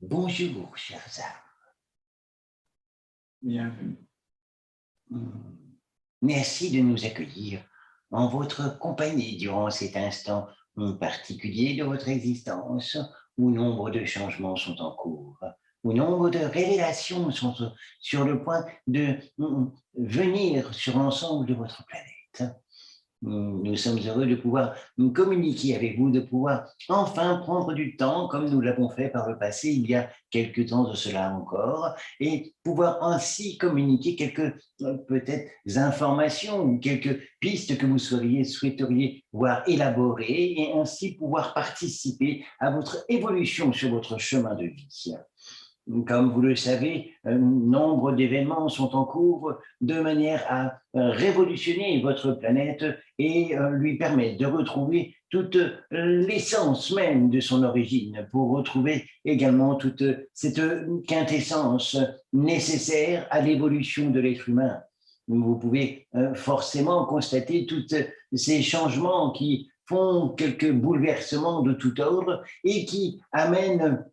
Bonjour, chers Bienvenue. âmes. Merci de nous accueillir en votre compagnie durant cet instant particulier de votre existence où nombre de changements sont en cours, où nombre de révélations sont sur le point de venir sur l'ensemble de votre planète. Nous sommes heureux de pouvoir communiquer avec vous, de pouvoir enfin prendre du temps, comme nous l'avons fait par le passé, il y a quelques temps de cela encore, et pouvoir ainsi communiquer quelques peut-être informations ou quelques pistes que vous souhaiteriez voir élaborées et ainsi pouvoir participer à votre évolution sur votre chemin de vie. Comme vous le savez, nombre d'événements sont en cours de manière à révolutionner votre planète et lui permettre de retrouver toute l'essence même de son origine, pour retrouver également toute cette quintessence nécessaire à l'évolution de l'être humain. Vous pouvez forcément constater tous ces changements qui font quelques bouleversements de tout ordre et qui amènent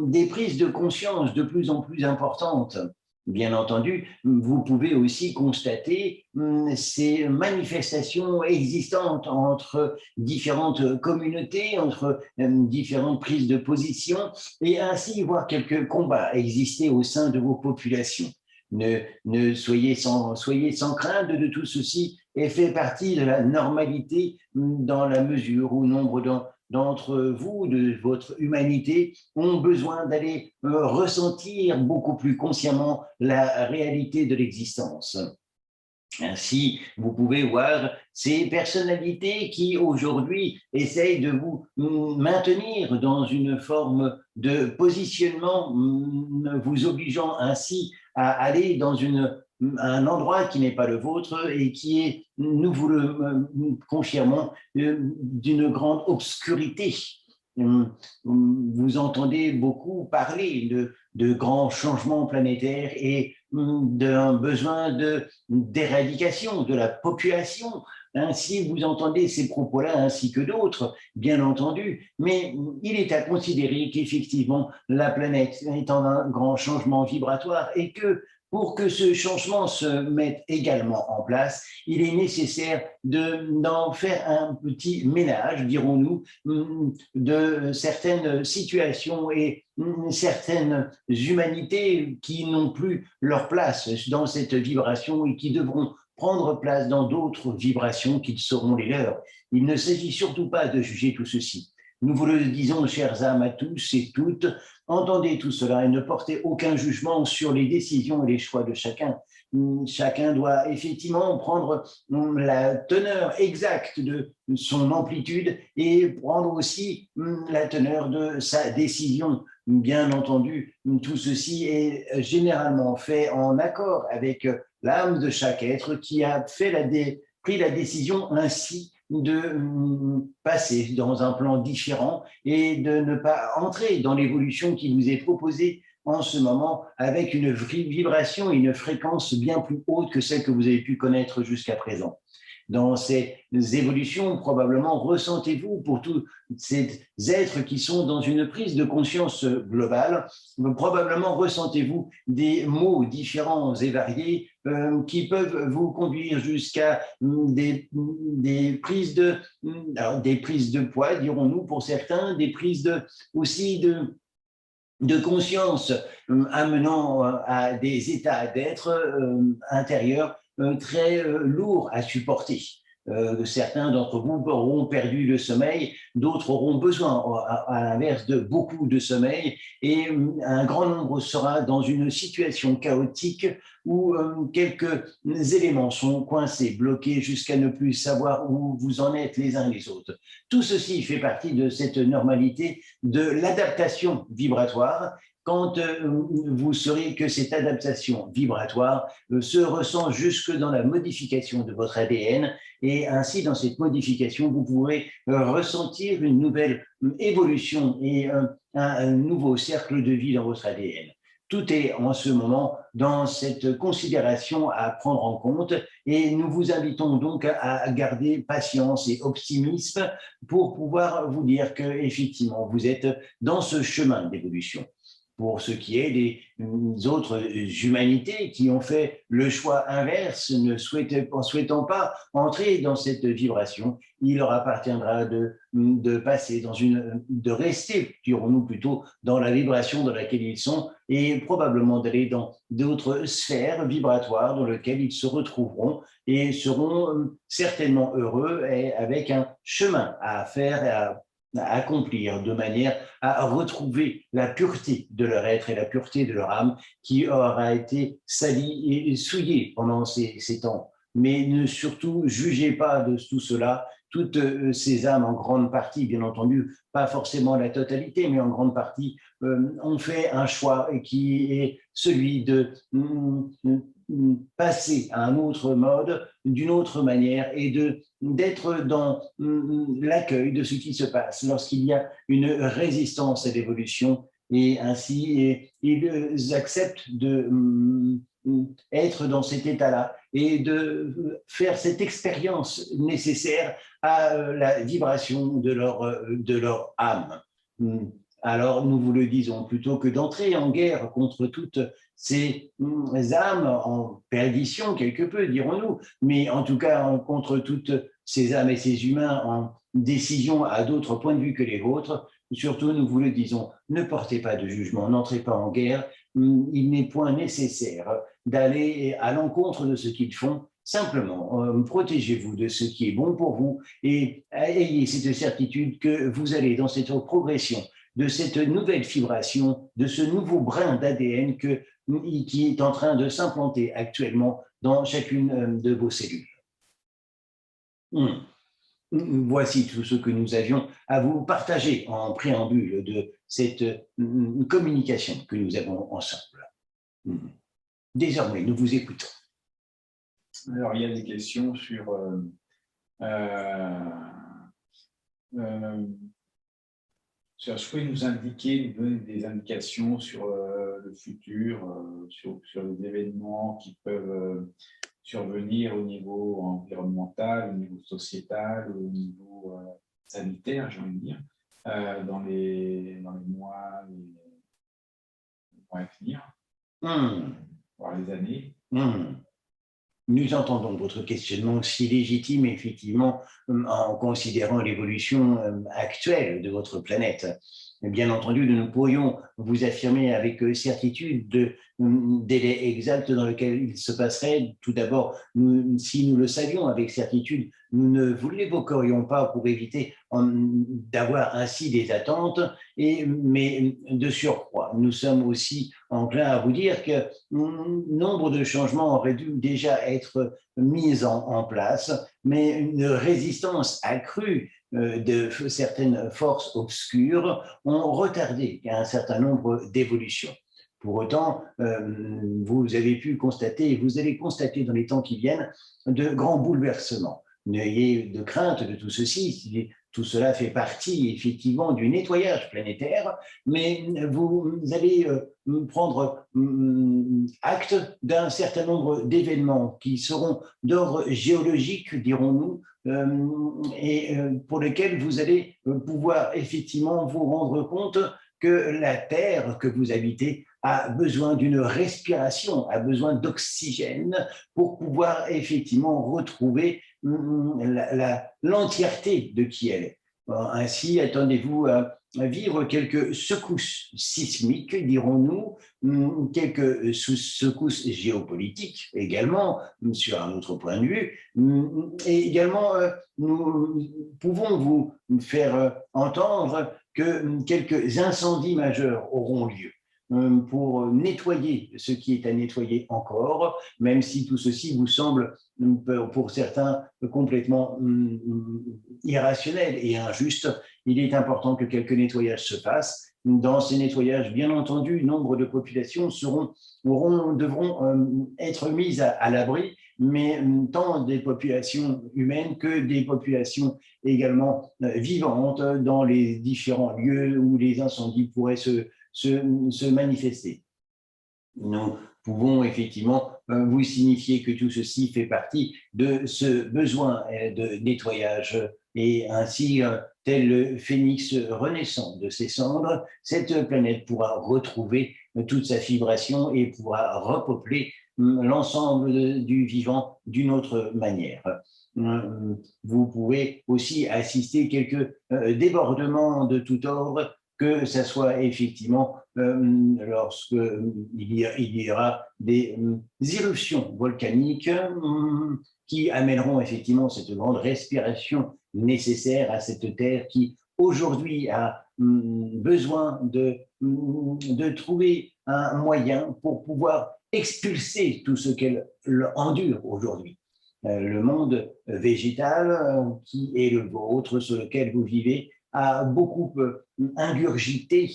des prises de conscience de plus en plus importantes. Bien entendu, vous pouvez aussi constater ces manifestations existantes entre différentes communautés, entre différentes prises de position, et ainsi voir quelques combats exister au sein de vos populations. Soyez sans crainte de tout ceci et fait partie de la normalité dans la mesure où nombre d'entre vous, de votre humanité, ont besoin d'aller ressentir beaucoup plus consciemment la réalité de l'existence. Ainsi, vous pouvez voir ces personnalités qui aujourd'hui essayent de vous maintenir dans une forme de positionnement, vous obligeant ainsi à aller dans un endroit qui n'est pas le vôtre et qui est, nous vous le confirmons, d'une grande obscurité. Vous entendez beaucoup parler de grands changements planétaires et d'un besoin d'éradication de la population. Ainsi, vous entendez ces propos-là ainsi que d'autres, bien entendu, mais il est à considérer qu'effectivement, la planète est en un grand changement vibratoire et que pour que ce changement se mette également en place, il est nécessaire d'en faire un petit ménage, dirons-nous, de certaines situations et certaines humanités qui n'ont plus leur place dans cette vibration et qui devront prendre place dans d'autres vibrations qui seront les leurs. Il ne s'agit surtout pas de juger tout ceci. Nous vous le disons, chers âmes, à tous et toutes, entendez tout cela et ne portez aucun jugement sur les décisions et les choix de chacun. Chacun doit effectivement prendre la teneur exacte de son amplitude et prendre aussi la teneur de sa décision. Bien entendu, tout ceci est généralement fait en accord avec l'âme de chaque être qui a pris la décision ainsi de passer dans un plan différent et de ne pas entrer dans l'évolution qui vous est proposée en ce moment avec une vibration et une fréquence bien plus haute que celle que vous avez pu connaître jusqu'à présent. Dans ces évolutions, probablement ressentez-vous pour tous ces êtres qui sont dans une prise de conscience globale, probablement ressentez-vous des mots différents et variés qui peuvent vous conduire jusqu'à des prises des prises de poids, dirons-nous pour certains, des prises aussi de conscience amenant à des états d'être intérieurs très lourds à supporter. Certains d'entre vous auront perdu le sommeil, d'autres auront besoin, à l'inverse, de beaucoup de sommeil, et un grand nombre sera dans une situation chaotique où quelques éléments sont coincés, bloqués, jusqu'à ne plus savoir où vous en êtes les uns les autres. Tout ceci fait partie de cette normalité de l'adaptation vibratoire, quand vous saurez que cette adaptation vibratoire se ressent jusque dans la modification de votre ADN, et ainsi dans cette modification, vous pourrez ressentir une nouvelle évolution et un nouveau cercle de vie dans votre ADN. Tout est en ce moment dans cette considération à prendre en compte et nous vous invitons donc à garder patience et optimisme pour pouvoir vous dire que effectivement vous êtes dans ce chemin d'évolution. pour ce qui est des autres humanités qui ont fait le choix inverse, en souhaitant pas entrer dans cette vibration, il leur appartiendra de passer de rester, dirons-nous plutôt, dans la vibration dans laquelle ils sont et probablement d'aller dans d'autres sphères vibratoires dans lesquelles ils se retrouveront et seront certainement heureux et avec un chemin à faire et à accomplir de manière à retrouver la pureté de leur être et la pureté de leur âme qui aura été salie et souillée pendant ces temps. Mais ne surtout jugez pas de tout cela. Toutes ces âmes, en grande partie, bien entendu, pas forcément la totalité, mais en grande partie, ont fait un choix qui est celui de passer à un autre mode, d'une autre manière, et d'être dans l'accueil de ce qui se passe lorsqu'il y a une résistance à l'évolution, et ainsi ils acceptent être dans cet état-là et de faire cette expérience nécessaire à la vibration de leur âme. Alors, nous vous le disons, plutôt que d'entrer en guerre contre toutes ces âmes en perdition, quelque peu, dirons-nous, mais en tout cas contre toutes ces âmes et ces humains en décision à d'autres points de vue que les vôtres, surtout, nous vous le disons, ne portez pas de jugement, n'entrez pas en guerre, il n'est point nécessaire d'aller à l'encontre de ce qu'ils font. Simplement, protégez-vous de ce qui est bon pour vous et ayez cette certitude que vous allez dans cette progression de cette nouvelle vibration, de ce nouveau brin d'ADN qui est en train de s'implanter actuellement dans chacune de vos cellules. Voici tout ce que nous avions à vous partager en préambule de cette communication que nous avons ensemble. Désormais, nous vous écoutons. Alors, il y a des questions sur est-ce que vous nous donner des indications sur le futur, sur les événements qui peuvent survenir au niveau environnemental, au niveau sociétal, au niveau sanitaire, j'ai envie de dire, dans les mois à venir, voire les années. Nous entendons votre questionnement si légitime, effectivement, en considérant l'évolution actuelle de votre planète. Bien entendu, nous pourrions vous affirmer avec certitude de délai exact dans lequel il se passerait. Tout d'abord, si nous le savions avec certitude, nous ne vous l'évoquerions pas pour éviter d'avoir ainsi des attentes, mais de surcroît, nous sommes aussi enclins à vous dire que nombre de changements auraient dû déjà être mis en place, mais une résistance accrue de certaines forces obscures ont retardé un certain nombre d'évolutions. Pour autant, vous avez pu constater, et vous allez constater dans les temps qui viennent, de grands bouleversements. N'ayez de crainte de tout ceci, tout cela fait partie effectivement du nettoyage planétaire, mais vous allez prendre acte d'un certain nombre d'événements qui seront d'ordre géologique, dirons-nous, et pour lesquels vous allez pouvoir effectivement vous rendre compte que la Terre que vous habitez a besoin d'une respiration, a besoin d'oxygène pour pouvoir effectivement retrouver l'entièreté de qui elle est. Ainsi, attendez-vous à vivre quelques secousses sismiques, dirons-nous, quelques secousses géopolitiques également, sur un autre point de vue, et également, nous pouvons vous faire entendre que quelques incendies majeurs auront lieu pour nettoyer ce qui est à nettoyer encore, même si tout ceci vous semble, pour certains, complètement irrationnel et injuste. Il est important que quelques nettoyages se fassent. Dans ces nettoyages, bien entendu, nombre de populations devront être mises à l'abri, mais tant des populations humaines que des populations également vivantes dans les différents lieux où les incendies pourraient se manifester. Nous pouvons effectivement vous signifier que tout ceci fait partie de ce besoin de nettoyage et ainsi, tel le phénix renaissant de ses cendres, cette planète pourra retrouver toute sa vibration et pourra repeupler l'ensemble du vivant d'une autre manière. Vous pouvez aussi assister quelques débordements de tout ordre, que ce soit effectivement lorsque il y aura des éruptions volcaniques qui amèneront effectivement cette grande respiration nécessaire à cette terre qui aujourd'hui a besoin de trouver un moyen pour pouvoir expulser tout ce qu'elle endure aujourd'hui. Le monde végétal qui est le vôtre, sur lequel vous vivez, a beaucoup ingurgité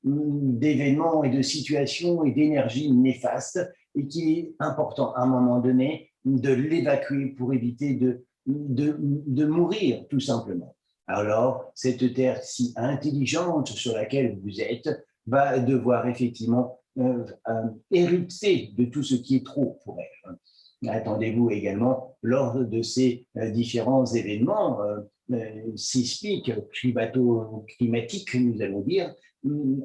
d'événements et de situations et d'énergies néfastes et qu'il est important à un moment donné de l'évacuer pour éviter de mourir tout simplement. Alors, cette terre si intelligente sur laquelle vous êtes va devoir effectivement érupter de tout ce qui est trop pour elle. Attendez-vous également, lors de ces différents événements sismiques, climatiques, nous allons dire,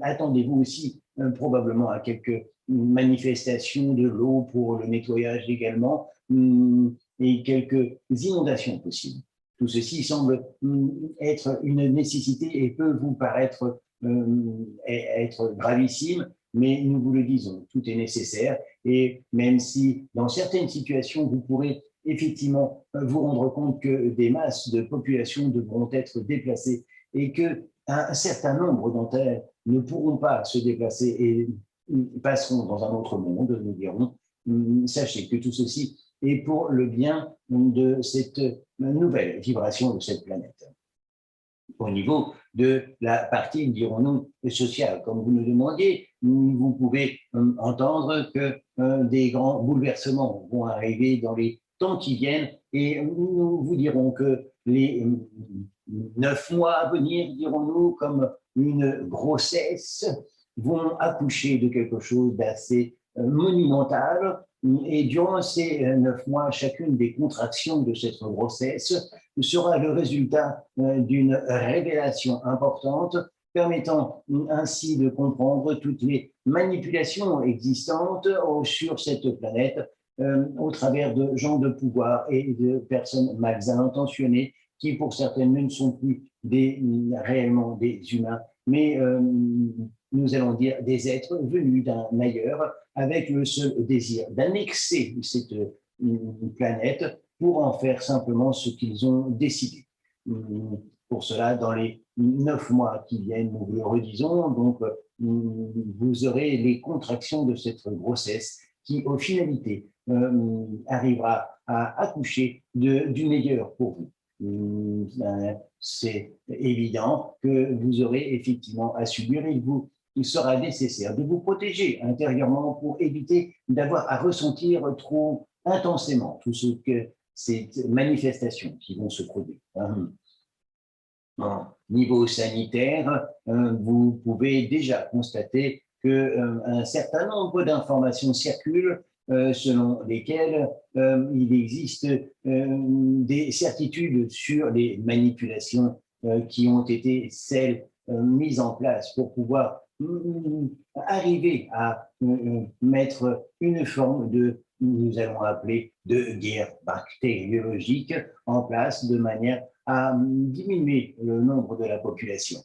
attendez-vous aussi probablement à quelques manifestations de l'eau pour le nettoyage également et quelques inondations possibles. Tout ceci semble être une nécessité et peut vous paraître être gravissime, mais nous vous le disons, tout est nécessaire et même si dans certaines situations, vous pourrez effectivement vous rendre compte que des masses de population devront être déplacées et qu'un certain nombre d'entre elles ne pourront pas se déplacer et passeront dans un autre monde, nous dirons, sachez que tout ceci est pour le bien de cette nouvelle vibration de cette planète. Au niveau de la partie, dirons-nous, sociale, comme vous nous demandiez, vous pouvez entendre que des grands bouleversements vont arriver dans les temps qui viennent et nous vous dirons que les 9 mois à venir, dirons-nous, comme une grossesse, vont accoucher de quelque chose d'assez monumental. Et durant ces 9 mois, chacune des contractions de cette grossesse sera le résultat d'une révélation importante, permettant ainsi de comprendre toutes les manipulations existantes sur cette planète au travers de gens de pouvoir et de personnes mal intentionnées qui, pour certaines, ne sont plus réellement des humains, mais nous allons dire des êtres venus d'un ailleurs avec le seul désir d'annexer cette planète pour en faire simplement ce qu'ils ont décidé. Pour cela, dans les 9 mois qui viennent, nous le redisons, donc vous aurez les contractions de cette grossesse qui, au finalité, arrivera à accoucher du meilleur pour vous. C'est évident que vous aurez effectivement à subir et il sera nécessaire de vous protéger intérieurement pour éviter d'avoir à ressentir trop intensément tout ce que ces manifestations qui vont se produire. Au niveau sanitaire, vous pouvez déjà constater qu'un certain nombre d'informations circulent selon lesquelles il existe des certitudes sur les manipulations qui ont été celles mises en place pour pouvoir arriver à mettre une forme de, nous allons appeler, de guerre bactériologique en place de manière à diminuer le nombre de la population.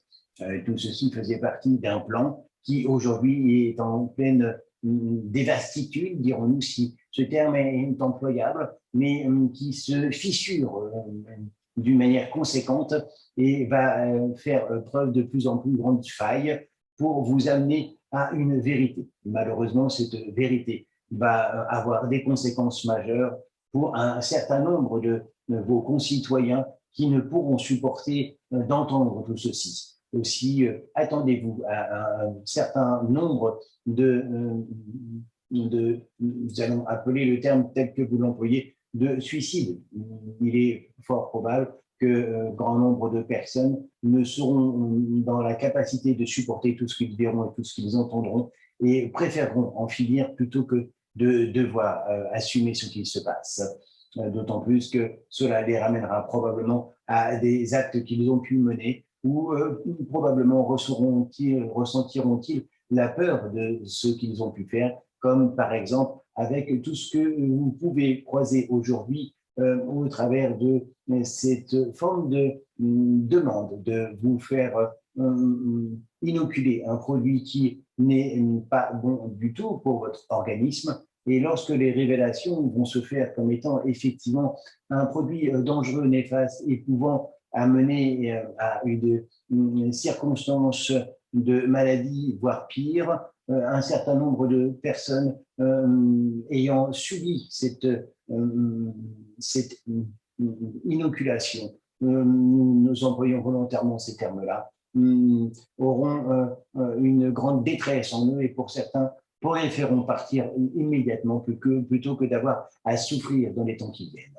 Tout ceci faisait partie d'un plan qui aujourd'hui est en pleine dévastitude, dirons-nous si ce terme est employable, mais qui se fissure d'une manière conséquente et va faire preuve de plus en plus grande faille pour vous amener à une vérité. Malheureusement, cette vérité va avoir des conséquences majeures pour un certain nombre de vos concitoyens qui ne pourront supporter d'entendre tout ceci. Aussi, attendez-vous à un certain nombre nous allons appeler le terme tel que vous l'employez, de suicide. Il est fort probable que grand nombre de personnes ne seront dans la capacité de supporter tout ce qu'ils verront et tout ce qu'ils entendront et préféreront en finir plutôt que de devoir assumer ce qu'il se passe. D'autant plus que cela les ramènera probablement à des actes qu'ils ont pu mener ou probablement ressentiront-ils la peur de ce qu'ils ont pu faire, comme par exemple avec tout ce que vous pouvez croiser aujourd'hui au travers de cette forme de demande de vous faire inoculer un produit qui n'est pas bon du tout pour votre organisme. Et lorsque les révélations vont se faire comme étant effectivement un produit dangereux, néfaste et pouvant amener à une circonstance de maladie, voire pire, un certain nombre de personnes ayant subi cette inoculation, nous employons volontairement ces termes-là, auront une grande détresse en eux et pour certains préféreront partir immédiatement plutôt que d'avoir à souffrir dans les temps qui viennent.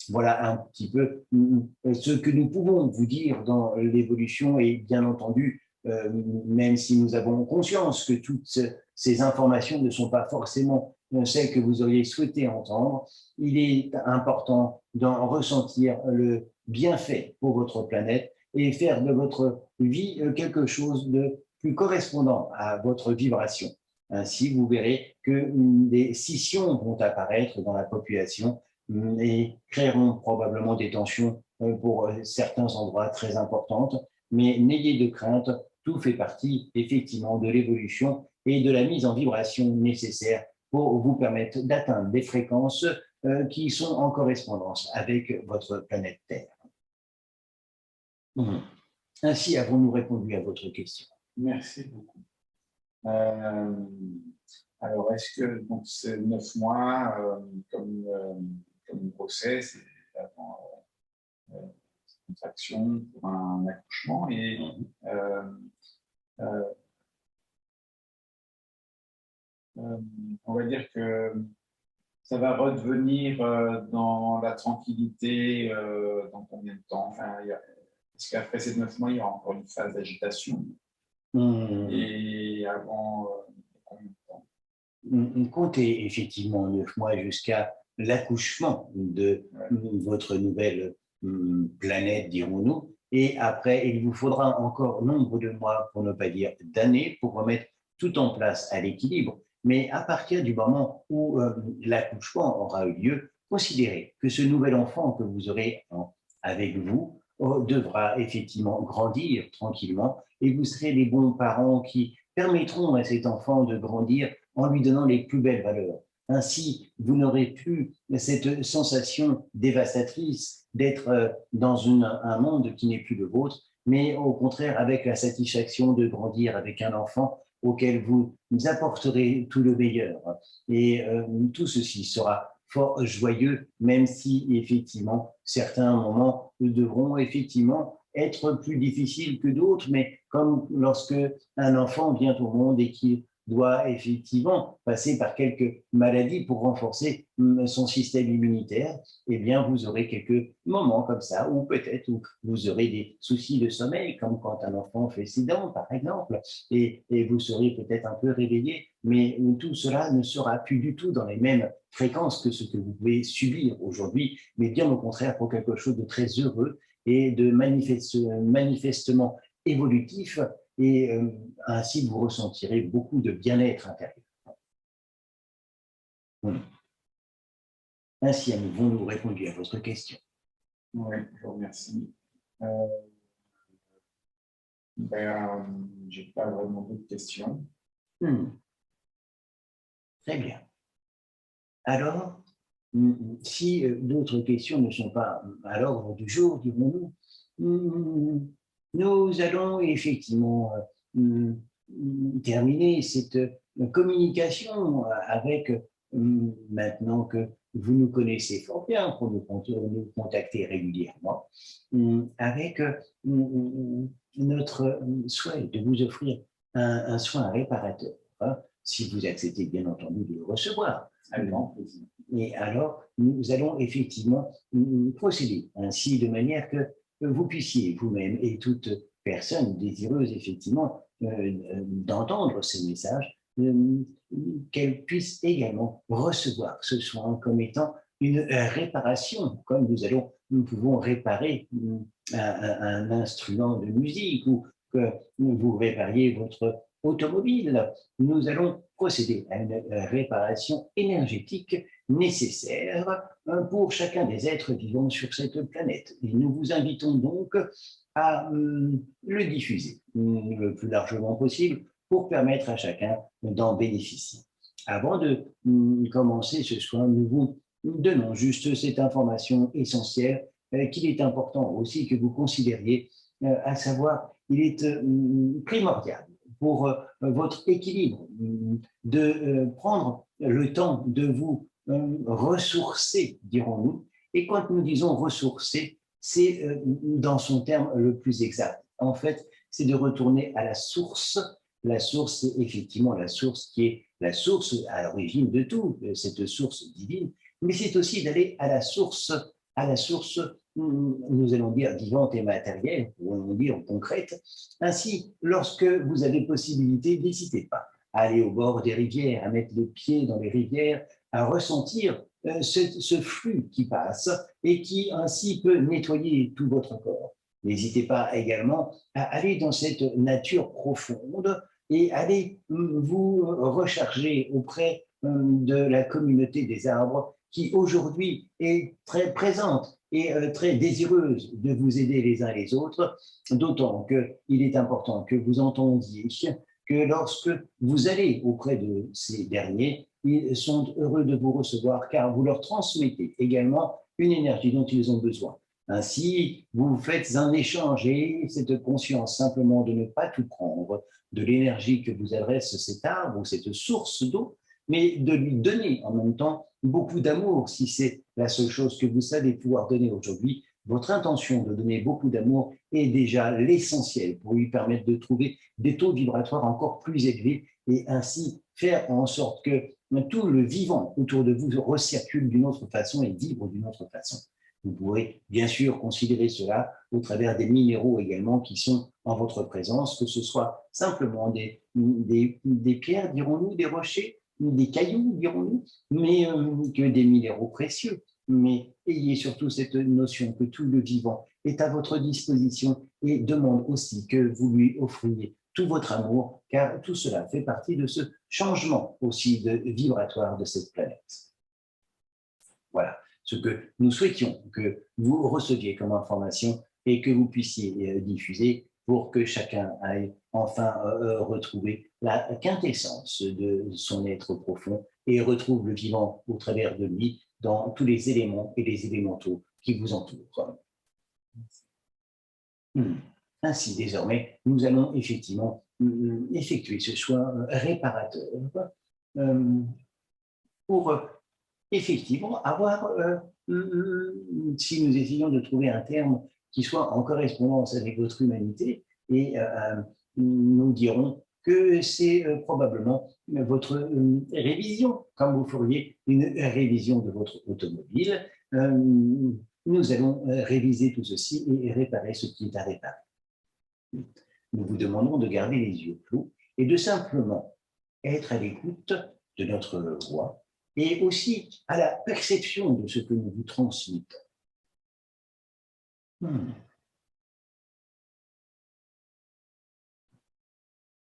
Voilà un petit peu ce que nous pouvons vous dire dans l'évolution et bien entendu, même si nous avons conscience que toutes ces informations ne sont pas forcément celles que vous auriez souhaité entendre, il est important d'en ressentir le bienfait pour votre planète et faire de votre vie quelque chose de plus correspondant à votre vibration. Ainsi, vous verrez que des scissions vont apparaître dans la population et créeront probablement des tensions pour certains endroits très importantes. Mais n'ayez de crainte, tout fait partie effectivement de l'évolution et de la mise en vibration nécessaire pour vous permettre d'atteindre des fréquences qui sont en correspondance avec votre planète Terre. Ainsi avons-nous répondu à votre question. Merci beaucoup. Alors, est-ce que donc c'est 9 mois comme grossesse et avant contraction pour un accouchement et on va dire que ça va redevenir dans la tranquillité dans combien de temps? Enfin, est-ce qu'après ces 9 mois, il y aura encore une phase d'agitation? Et avant combien de temps? Comptez effectivement 9 mois jusqu'à l'accouchement de votre nouvelle planète, dirons-nous. Et après, il vous faudra encore nombre de mois, pour ne pas dire d'années, pour remettre tout en place à l'équilibre. Mais à partir du moment où l'accouchement aura eu lieu, considérez que ce nouvel enfant que vous aurez avec vous devra effectivement grandir tranquillement et vous serez les bons parents qui permettront à cet enfant de grandir en lui donnant les plus belles valeurs. Ainsi, vous n'aurez plus cette sensation dévastatrice d'être dans un monde qui n'est plus le vôtre, mais au contraire avec la satisfaction de grandir avec un enfant auquel vous apporterez tout le meilleur. Et tout ceci sera fort joyeux, même si effectivement certains moments devront effectivement être plus difficiles que d'autres, mais comme lorsque un enfant vient au monde et qu'il doit effectivement passer par quelques maladies pour renforcer son système immunitaire, eh bien, vous aurez quelques moments comme ça, ou peut-être où vous aurez des soucis de sommeil, comme quand un enfant fait ses dents, par exemple, et vous serez peut-être un peu réveillé, mais tout cela ne sera plus du tout dans les mêmes fréquences que ce que vous pouvez subir aujourd'hui, mais bien au contraire pour quelque chose de très heureux et de manifestement évolutif, et ainsi vous ressentirez beaucoup de bien-être intérieur. Ainsi avons-nous répondu à votre question. Oui, je vous remercie. Je n'ai pas vraiment d'autres questions. Très bien. Alors, si d'autres questions ne sont pas à l'ordre du jour, dirons-nous, nous allons effectivement terminer cette communication avec, maintenant que vous nous connaissez fort bien pour nous contacter régulièrement, avec notre souhait de vous offrir un soin réparateur, hein, si vous acceptez bien entendu de le recevoir. Et alors, nous allons effectivement procéder ainsi de manière que vous puissiez vous-même et toute personne désireuse effectivement d'entendre ces messages qu'elle puisse également recevoir ce soin comme étant une réparation, comme nous pouvons réparer un instrument de musique ou que vous répariez votre automobile. Nous allons procéder à une réparation énergétique nécessaire pour chacun des êtres vivants sur cette planète. Et nous vous invitons donc à le diffuser le plus largement possible pour permettre à chacun d'en bénéficier. Avant de commencer ce soin, nous vous donnons juste cette information essentielle qu'il est important aussi que vous considériez, à savoir, il est primordial pour votre équilibre de prendre le temps de vous ressourcer, dirons-nous. Et quand nous disons ressourcer, c'est dans son terme le plus exact. En fait, c'est de retourner à la source. La source, c'est effectivement la source qui est la source à l'origine de tout, cette source divine, mais c'est aussi d'aller à la source, nous allons dire vivante et matérielle, ou on dire concrète. Ainsi, lorsque vous avez possibilité, n'hésitez pas à aller au bord des rivières, à mettre les pieds dans les rivières, à ressentir ce flux qui passe et qui ainsi peut nettoyer tout votre corps. N'hésitez pas également à aller dans cette nature profonde et aller vous recharger auprès de la communauté des arbres qui aujourd'hui est très présente et très désireuse de vous aider les uns les autres, d'autant qu'il est important que vous entendiez que lorsque vous allez auprès de ces derniers, ils sont heureux de vous recevoir car vous leur transmettez également une énergie dont ils ont besoin. Ainsi, vous faites un échange et cette conscience simplement de ne pas tout prendre de l'énergie que vous adresse cet arbre ou cette source d'eau, mais de lui donner en même temps beaucoup d'amour, si c'est la seule chose que vous savez pouvoir donner aujourd'hui. Votre intention de donner beaucoup d'amour est déjà l'essentiel pour lui permettre de trouver des taux vibratoires encore plus élevés et ainsi faire en sorte que tout le vivant autour de vous recircule d'une autre façon et vibre d'une autre façon. Vous pourrez bien sûr considérer cela au travers des minéraux également qui sont en votre présence, que ce soit simplement des pierres, dirons-nous, des rochers, des cailloux, dirons-nous, mais que des minéraux précieux. Mais ayez surtout cette notion que tout le vivant est à votre disposition et demande aussi que vous lui offriez tout votre amour, car tout cela fait partie de ce changement aussi de vibratoire de cette planète. Voilà ce que nous souhaitions que vous receviez comme information et que vous puissiez diffuser pour que chacun aille enfin retrouver la quintessence de son être profond et retrouve le vivant au travers de lui dans tous les éléments et les élémentaux qui vous entourent. Ainsi, désormais, nous allons effectivement effectuer ce soin réparateur pour effectivement avoir, si nous essayons de trouver un terme qui soit en correspondance avec votre humanité, et nous dirons que c'est probablement votre révision, comme vous feriez une révision de votre automobile. Nous allons réviser tout ceci et réparer ce qui est à réparer. Nous vous demanderons de garder les yeux clos et de simplement être à l'écoute de notre voix et aussi à la perception de ce que nous vous transmettons.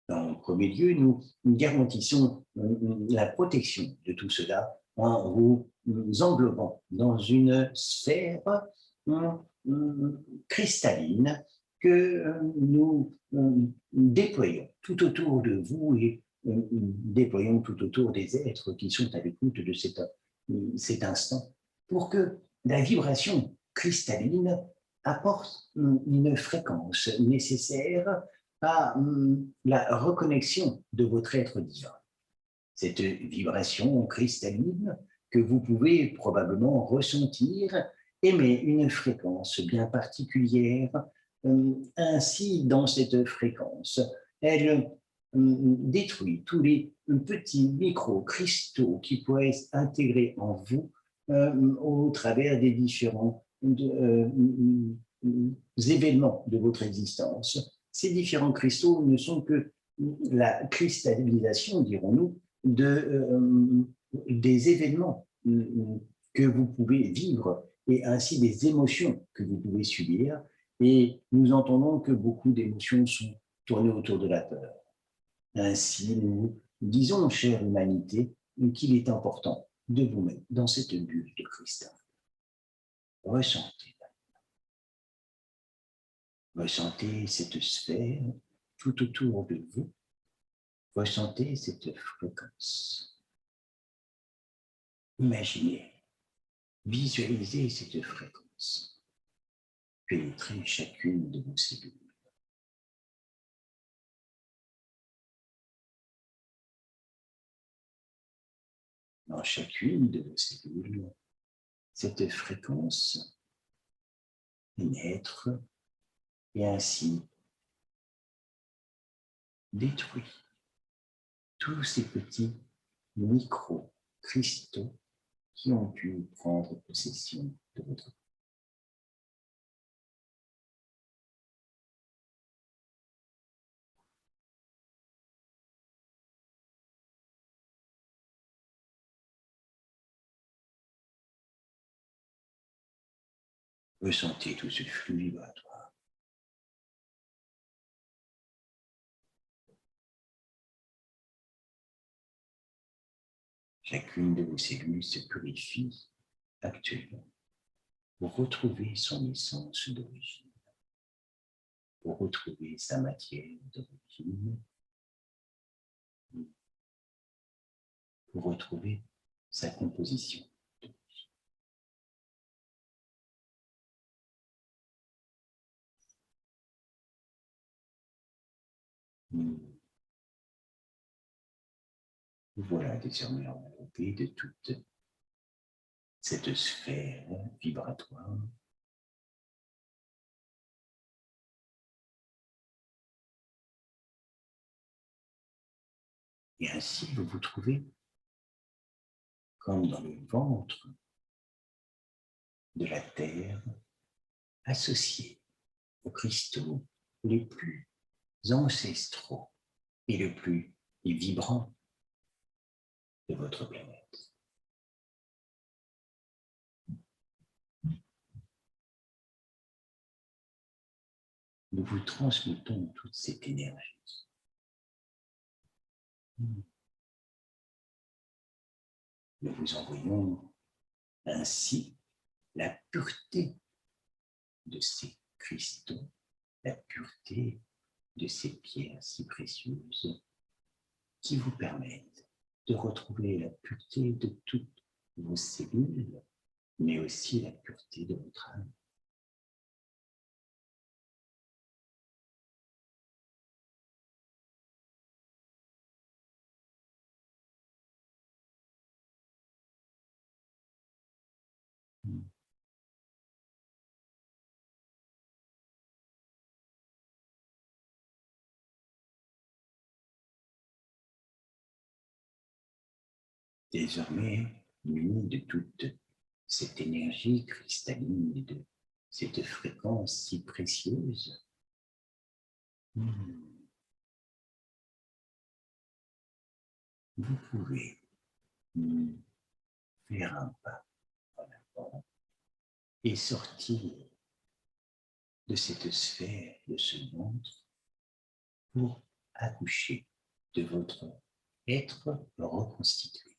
En premier lieu, nous garantissons la protection de tout cela en vous englobant dans une sphère cristalline que nous déployons tout autour de vous et déployons tout autour des êtres qui sont à l'écoute de cet instant pour que la vibration cristalline apporte une fréquence nécessaire à la reconnexion de votre être divin. Cette vibration cristalline que vous pouvez probablement ressentir émet une fréquence bien particulière. Ainsi, dans cette fréquence, elle détruit tous les petits micro-cristaux qui pourraient s'intégrer en vous au travers des différents événements de votre existence. Ces différents cristaux ne sont que la cristallisation, dirons-nous, des événements que vous pouvez vivre et ainsi des émotions que vous pouvez subir. Et nous entendons que beaucoup d'émotions sont tournées autour de la peur. Ainsi, nous disons, chère humanité, qu'il est important de vous mettre dans cette bulle de cristal. Ressentez cette sphère tout autour de vous. Ressentez cette fréquence. Imaginez, visualisez cette fréquence pénétrer chacune de vos cellules. Dans chacune de vos cellules, cette fréquence pénètre et ainsi détruit tous ces petits micro-cristaux qui ont pu prendre possession de votre corps. Ressentez tout ce flux vibratoire. Chacune de vos cellules se purifie actuellement pour retrouver son essence d'origine, pour retrouver sa matière d'origine, pour retrouver sa composition d'origine. Vous voilà désormais enveloppé de toute cette sphère vibratoire. Et ainsi, vous vous trouvez comme dans le ventre de la Terre, associé aux cristaux les plus ancestraux et les plus vibrants de votre planète. Nous vous transmettons toute cette énergie. Nous vous envoyons ainsi la pureté de ces cristaux, la pureté de ces pierres si précieuses qui vous permettent de retrouver la pureté de toutes vos cellules, mais aussi la pureté de votre âme. Désormais, muni de toute cette énergie cristalline et de cette fréquence si précieuse, vous pouvez faire un pas en avant et sortir de cette sphère, de ce ventre, pour accoucher de votre être reconstitué.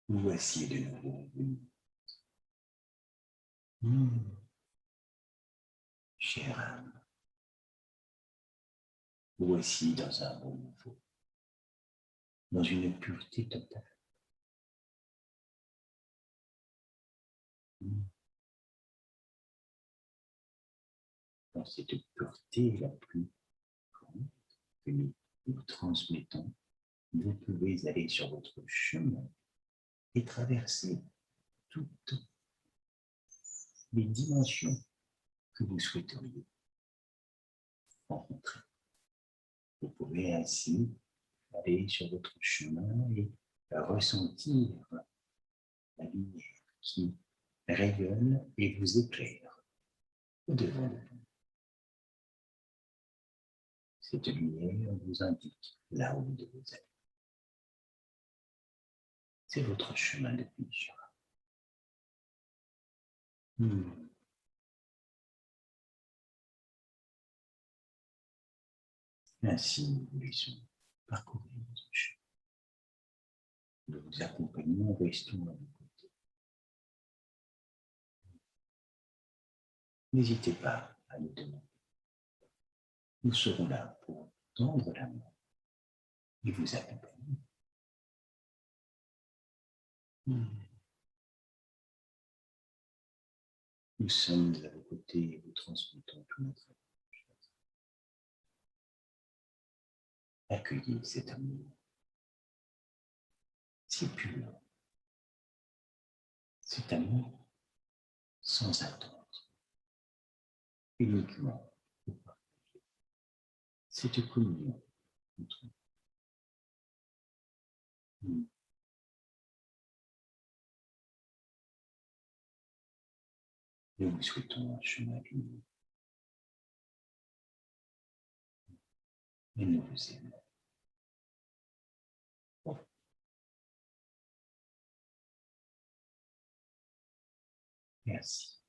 Voici de nouveau venu. Chère âme, voici dans un beau nouveau, dans une pureté totale. Dans cette pureté la plus grande que nous vous transmettons, vous pouvez aller sur votre chemin et traverser toutes les dimensions que vous souhaiteriez rencontrer. Vous pouvez ainsi aller sur votre chemin et ressentir la lumière qui rayonne et vous éclaire au-devant de vous. Cette lumière vous indique là où vous devez aller. C'est votre chemin de vie. Ainsi, nous vous laissons parcourir votre chemin. Nous vous accompagnons, restons à vos côtés. N'hésitez pas à nous demander. Nous serons là pour tendre la main et vous accompagner. Nous sommes à vos côtés et vous transmettons tout notre amour. Accueillez cet amour si pur, cet amour sans attente, uniquement pour partager cette communion entre nous. Nous vous souhaitons un chemin lumineux et nous vous aimons. Merci.